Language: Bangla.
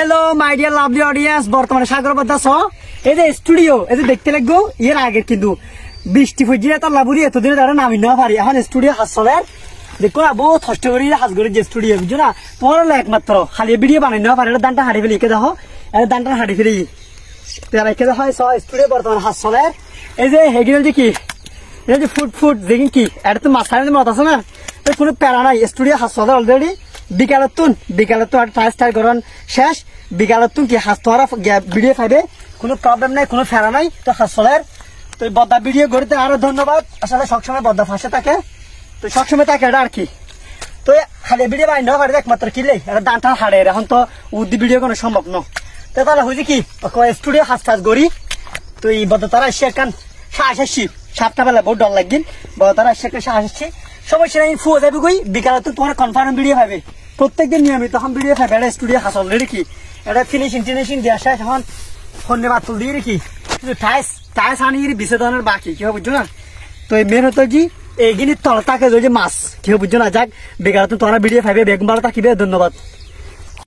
Hello my dear lovely audience, বর্তমানে সাগরবাদ দাস এই যে স্টুডিও এই যে দেখতে লাগবো এর আগে কিন্তু বৃষ্টি ফুজিয়ে তো লাভুরি এতদিনে তারা নামি না পারি। এখন স্টুডিও হাসলের দেখো না বহু কষ্ট করি হাস করে যে স্টুডিও বুঝছো না, তোমার একমাত্র খালি ভিডিও বানাই না পারে। দানটা হাঁড়ি ফেলি কে দেখো, দানটা হাঁড়ি ফেলি রেখে দেখো স্টুডিও বর্তমানে হাসলের এই যে হেগিল যে কি এই যে ফুট দেখি কি এটা তো মাঝখানে মত আছে না, কোনো প্যারা নাই। স্টুডিও হাসলে অলরেডি বিকালতুন ট্রাই করন শেষ। বিকালতুন কি হাস তোরা ভিডিও পাইবে, কোনো প্রবলেম নাই, কোনো ফেরা নাই। তো হাসলের তো বদ্দা ভিডিও করতে আরো ধন্যবাদ। আসলে সবসময় বদ্দা ফাঁসে থাকে, তো সবসময় থাকে এটা আর কি। তো খালি ভিডিও বানাই না পারে একমাত্র কিলে এটা দানটা হাড়ে এখন তো উদ্দি ভিডিও কোনো সম্ভব ন। তো তাহলে হয়েছে কি স্টুডিও হাস টাস করি তো এই বদ্দা তারা এসে একখান শ্বাস আসছি 7টা বেলা বহুত ডর লাগবেন বদ্দা তারা এসে একটা শ্বাস আসছি সমস্যা নাই। ফুয়ে যাবে কই বিকালে তো তোমার কনফার্ম ভিডিও পাবে প্রত্যেকদিন নিয়মিত তখন ভিডিও পাবে। এটা স্টুডিও হাসল রেখি এটা ফিনিশিং দিয়ে আসে এখন ফোনে বাতুল দিয়ে রেখি টাইস আনি বিশে ধরনের বাকি কি হবে বুঝছো না। তো এই মেন হতো কি এইগিনি তল তাকে যে মাছ কি হবে বুঝছো না। যাক বেকার তো তোমার ভিডিও পাবে বেগুন ভালো থাকিবে। ধন্যবাদ।